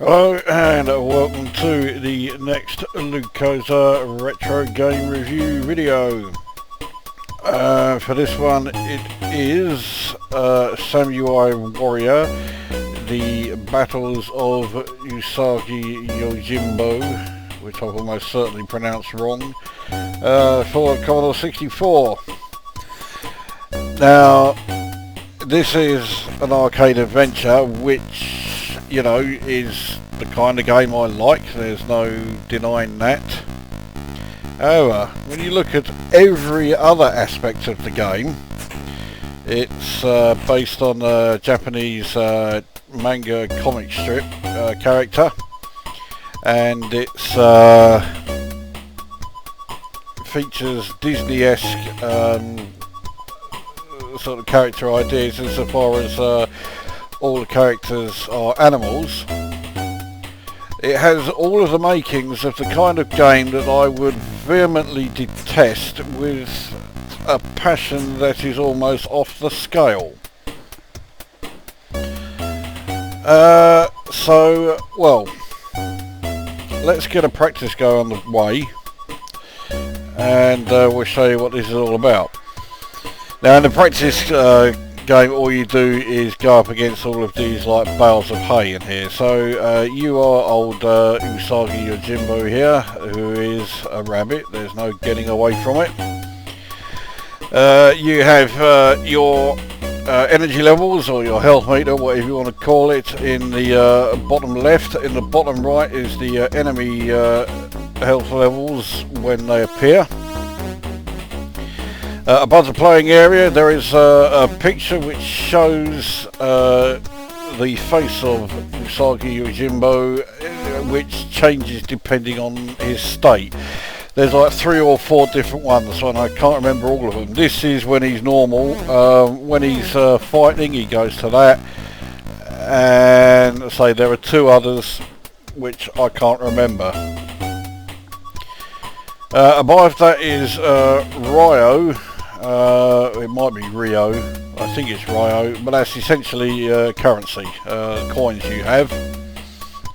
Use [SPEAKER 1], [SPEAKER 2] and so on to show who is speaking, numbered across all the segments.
[SPEAKER 1] Hello and welcome to the next Lukozer retro game review video. For this one it is Samurai Warrior, the Battles of Usagi Yojimbo, which I've almost certainly pronounced wrong, for Commodore 64. Now this is an arcade adventure which, you know, is the kind of game I like. There's no denying that. However, when you look at every other aspect of the game, it's based on a Japanese manga comic strip character, and it's features Disney-esque sort of character ideas insofar as all the characters are animals. It has all of the makings of the kind of game that I would vehemently detest with a passion that is almost off the scale. Well, let's get a practice go on the way, and we'll show you what this is all about. Now in the practice game, all you do is go up against all of these like bales of hay in here. So you are old Usagi Yojimbo here, who is a rabbit. There's no getting away from it. You have your energy levels, or your health meter, whatever you want to call it, in the bottom left. In the bottom right is the enemy health levels when they appear. Above the playing area there is a picture which shows the face of Usagi Yojimbo, which changes depending on his state. There's like 3 or 4 different ones, and I can't remember all of them. This is when he's normal. When he's fighting, he goes to that, and say there are 2 others which I can't remember. Above that is Ryo. It might be Rio, I think it's Rio, but that's essentially currency, coins you have.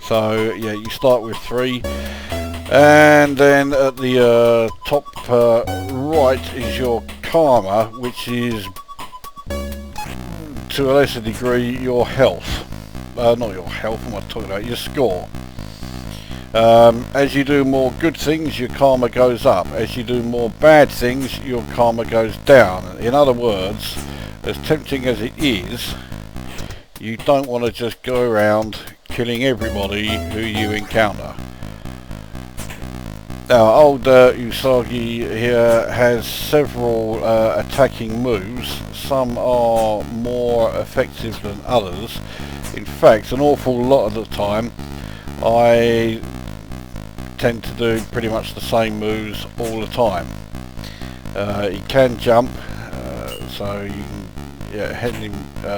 [SPEAKER 1] So yeah, you start with 3, and then at the top right is your karma, which is to a lesser degree your health. Not your health, what am I talking about? Your score. As you do more good things, your karma goes up. As you do more bad things, your karma goes down. In other words, as tempting as it is, you don't want to just go around killing everybody who you encounter. Now, old Usagi here has several attacking moves. Some are more effective than others. In fact, an awful lot of the time, I tend to do pretty much the same moves all the time. He can jump, so you can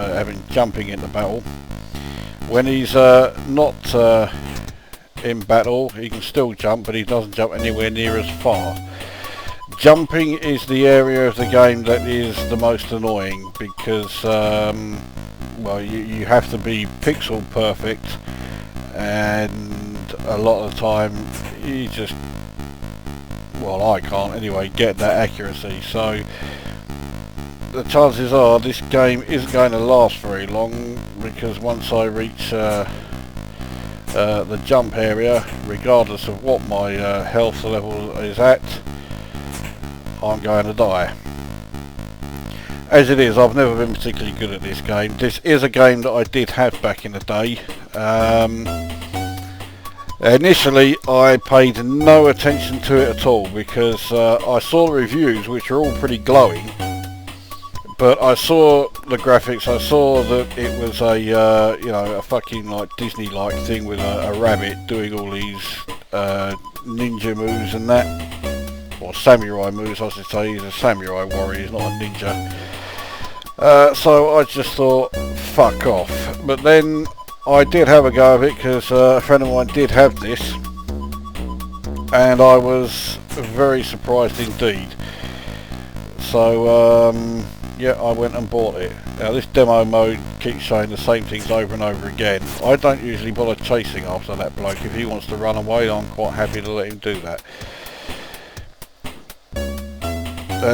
[SPEAKER 1] have him jumping into battle. When he's not in battle, he can still jump, but he doesn't jump anywhere near as far. Jumping is the area of the game that is the most annoying, because well, you have to be pixel perfect, and a lot of the time you just, well, I can't anyway, get that accuracy. So the chances are this game isn't going to last very long, because once I reach the jump area, regardless of what my health level is at, I'm going to die. As it is, I've never been particularly good at this game. This is a game that I did have back in the day. Initially I paid no attention to it at all, because I saw the reviews, which are all pretty glowing, but I saw the graphics, I saw that it was a you know, a fucking like Disney-like thing with a rabbit doing all these ninja moves and that, or samurai moves I should say. He's a samurai warrior, he's not a ninja. So I just thought, fuck off. But then I did have a go of it, because a friend of mine did have this, and I was very surprised indeed. So Yeah, I went and bought it. Now this demo mode keeps showing the same things over and over again. I don't usually bother chasing after that bloke. If he wants to run away, I'm quite happy to let him do that.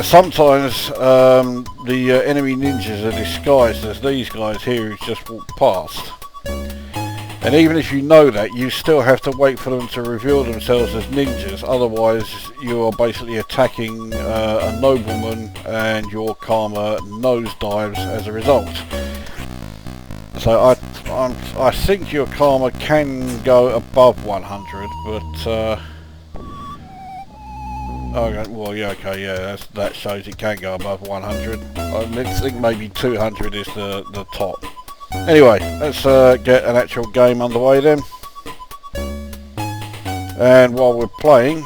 [SPEAKER 1] Sometimes the enemy ninjas are disguised as these guys here who just walked past. And even if you know that, you still have to wait for them to reveal themselves as ninjas, otherwise you are basically attacking a nobleman and your karma nosedives as a result. So I think your karma can go above 100, but okay, well, yeah, okay, yeah, that shows it can go above 100. I think maybe 200 is the top. Anyway, let's get an actual game underway then. And while we're playing,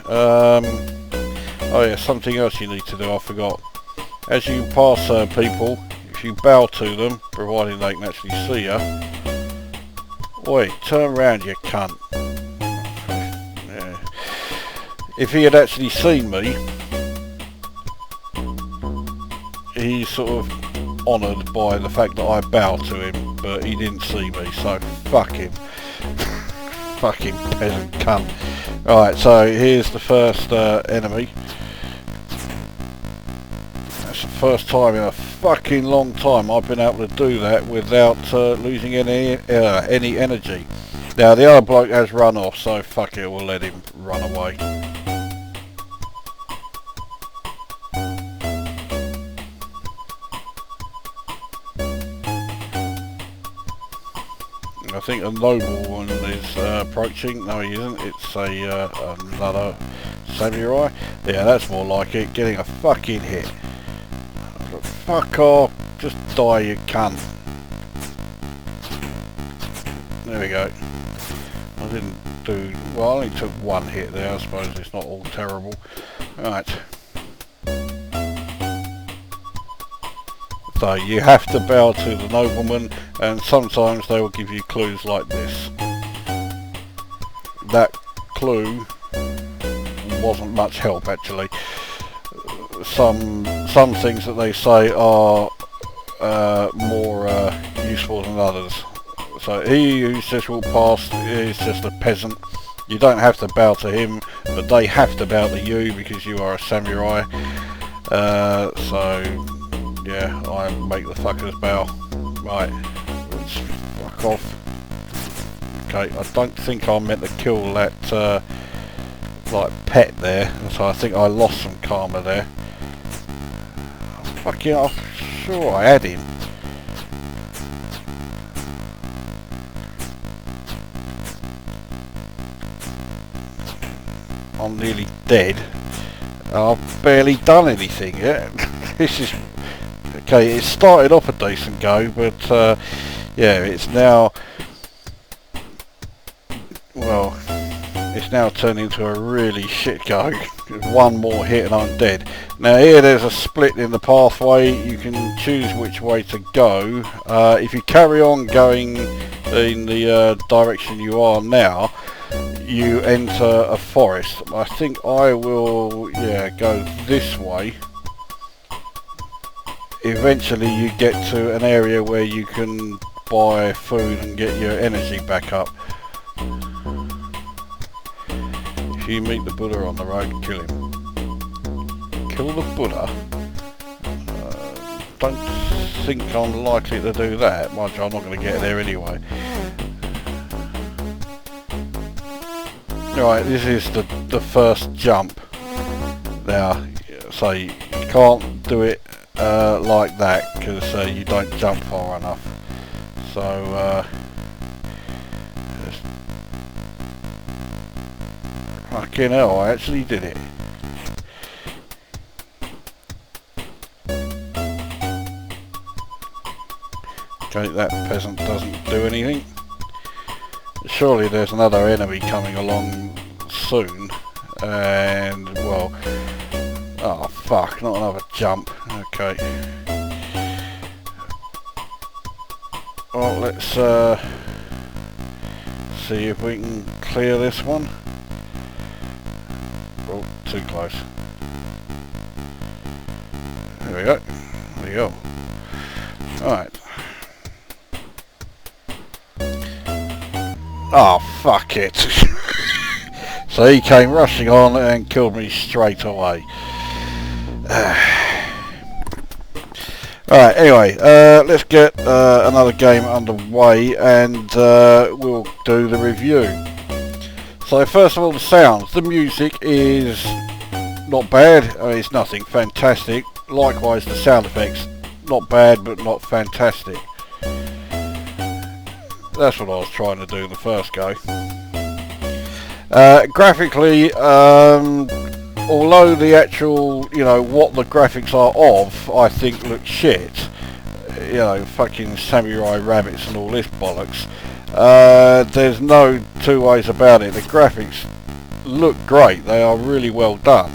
[SPEAKER 1] oh yeah, something else you need to do, I forgot. As you pass people, if you bow to them, providing they can actually see you, oi, turn round, you cunt. Yeah. If he had actually seen me, he's sort of honoured by the fact that I bow to him, but he didn't see me, so fuck him. Fucking peasant cunt. Right, so here's the first enemy. That's the first time in a fucking long time I've been able to do that without losing any energy. Now the other bloke has run off, so fuck it, we'll let him run away. I think a nobleman is approaching. No, he isn't. It's another samurai. Yeah, that's more like it. Getting a fucking hit. Fuck off. Just die, you cunt. There we go. I didn't do... Well, I only took one hit there. I suppose it's not all terrible. Right. So you have to bow to the nobleman, and sometimes they will give you clues like this. That clue wasn't much help actually. Some things that they say are more useful than others. So he who's just walked past is just a peasant. You don't have to bow to him, but they have to bow to you because you are a samurai. So yeah, I make the fuckers bow. Right, let's fuck off. Okay, I don't think I meant to kill that like pet there, so I think I lost some karma there. Fucking, I'm sure I had him. I'm nearly dead. I've barely done anything yet. This is... Okay, it started off a decent go, but yeah, it's now, well, it's now turned into a really shit go. One more hit and I'm dead. Now here there's a split in the pathway. You can choose which way to go. If you carry on going in the direction you are now, you enter a forest. I think I will, yeah, go this way. Eventually you get to an area where you can buy food and get your energy back up. If you meet the Buddha on the road, kill him. Kill the Buddha? Don't think I'm likely to do that. Mind you, I'm not going to get there anyway. Right, this is the first jump. Now, so you can't do it like that because you don't jump far enough. So fucking hell, I actually did it. Okay, that peasant doesn't do anything. Surely there's another enemy coming along soon, and well, oh fuck, not another jump. Okay. Well, let's see if we can clear this one. Oh, too close. There we go. Bloody hell. Right. Oh, fuck it. So he came rushing on and killed me straight away. Alright, anyway, let's get another game underway and we'll do the review. So first of all, the sounds. The music is not bad. I mean, it's nothing fantastic. Likewise, the sound effects, not bad but not fantastic. That's what I was trying to do the first go. Graphically, although the actual, you know, what the graphics are of, I think looks shit. You know, fucking samurai rabbits and all this bollocks. There's no two ways about it. The graphics look great. They are really well done.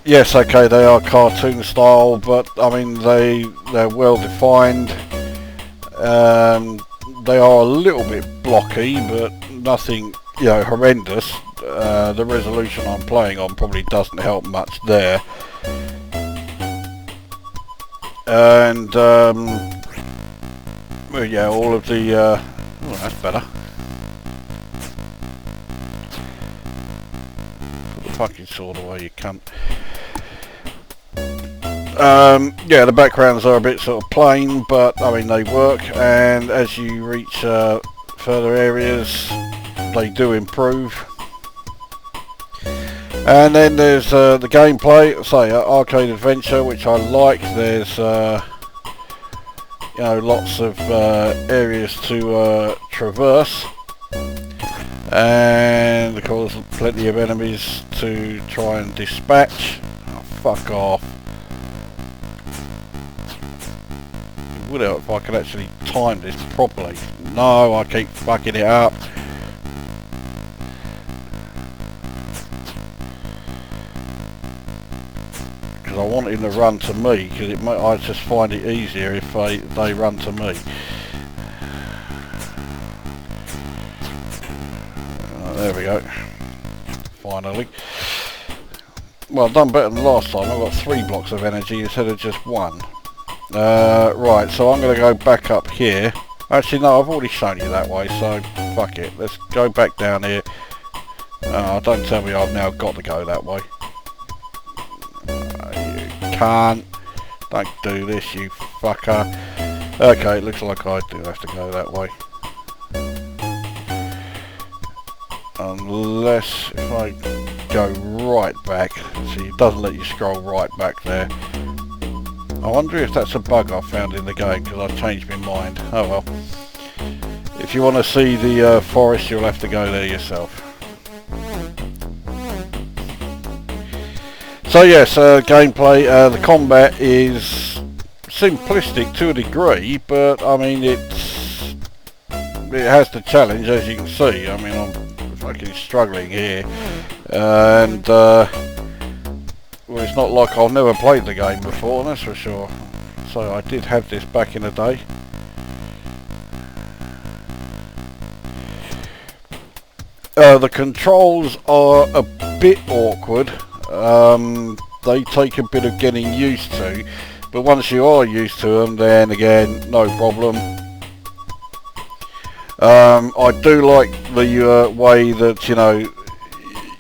[SPEAKER 1] Yes, okay, they are cartoon style, but I mean they're well defined. They are a little bit blocky, but nothing, you know, horrendous. The resolution I'm playing on probably doesn't help much there. And well, yeah, all of the oh, that's better. Put the fucking sword away, you cunt. Yeah, the backgrounds are a bit sort of plain, but I mean they work, and as you reach further areas they do improve. And then there's the gameplay, say arcade adventure, which I like. There's you know, lots of areas to traverse, and of course plenty of enemies to try and dispatch. Oh, fuck off. It would help if I could actually time this properly. No, I keep fucking it up. Because I want him to run to me, because I just find it easier if they run to me. There we go. Finally. Well, I've done better than last time. I've got 3 blocks of energy instead of just 1. Right, so I'm going to go back up here. Actually, no, I've already shown you that way, so fuck it. Let's go back down here. Don't tell me I've now got to go that way. You can't. Don't do this, you fucker. Okay, it looks like I do have to go that way. Unless if I go right back. See, it doesn't let you scroll right back there. I wonder if that's a bug I found in the game, because I've changed my mind. Oh well. If you want to see the forest, you'll have to go there yourself. So yes, gameplay, the combat is simplistic to a degree, but I mean it has the challenge, as you can see. I mean, I'm fucking struggling here, and well, it's not like I've never played the game before, that's for sure. So I did have this back in the day. The controls are a bit awkward. They take a bit of getting used to, but once you are used to them, then again, no problem. I do like the way that, you know,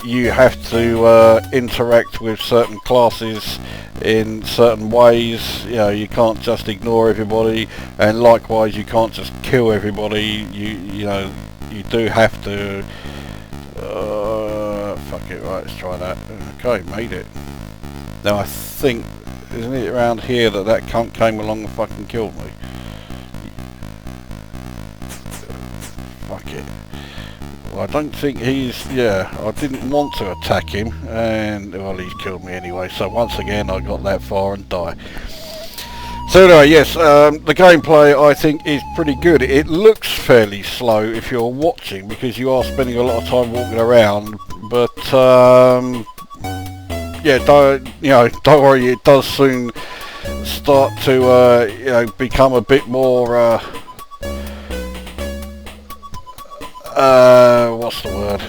[SPEAKER 1] you have to interact with certain classes in certain ways. You know, you can't just ignore everybody, and likewise you can't just kill everybody. You know, you do have to fuck it, right, let's try that. Okay, made it. Now I think, isn't it around here that that cunt came along and fucking killed me? Fuck it. Well, I don't think he's, yeah, I didn't want to attack him, and, well, he's killed me anyway, so once again I got that far and died. So anyway, yes, the gameplay I think is pretty good. It looks fairly slow if you're watching, because you are spending a lot of time walking around, but yeah, don't worry, it does soon start to you know, become a bit more what's the word?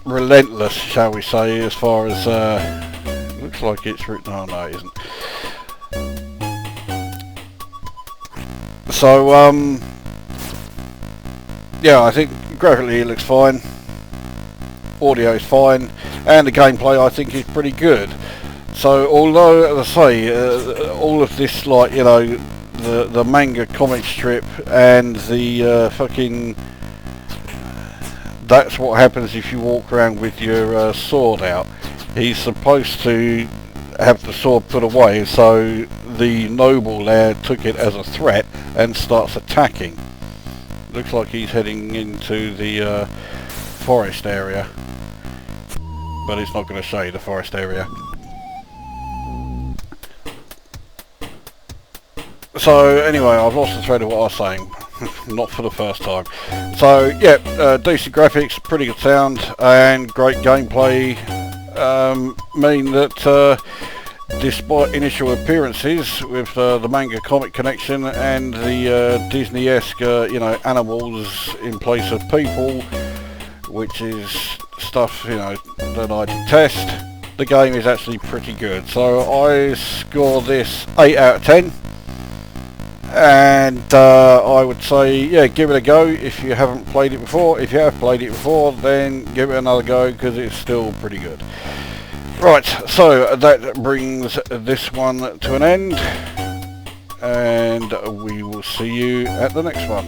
[SPEAKER 1] Relentless, shall we say, as far as it looks looks like it's written. Oh no, it isn't. So yeah, I think graphically it looks fine, audio is fine, and the gameplay I think is pretty good. So although, as I say, all of this, like, you know, the manga comic strip and the fucking, that's what happens if you walk around with your sword out. He's supposed to have the sword put away, so the noble there took it as a threat and starts attacking. Looks like he's heading into the forest area, but it's not going to show you the forest area. So anyway, I've lost the thread of what I was saying. Not for the first time. So yeah, decent graphics, pretty good sound, and great gameplay. Mean that despite initial appearances with the manga comic connection and the Disney-esque, you know, animals in place of people, which is stuff, you know, that I detest, the game is actually pretty good. So I score this 8 out of 10. And I would say, yeah, give it a go if you haven't played it before. If you have played it before, then give it another go, because it's still pretty good. Right, so that brings this one to an end, and we will see you at the next one.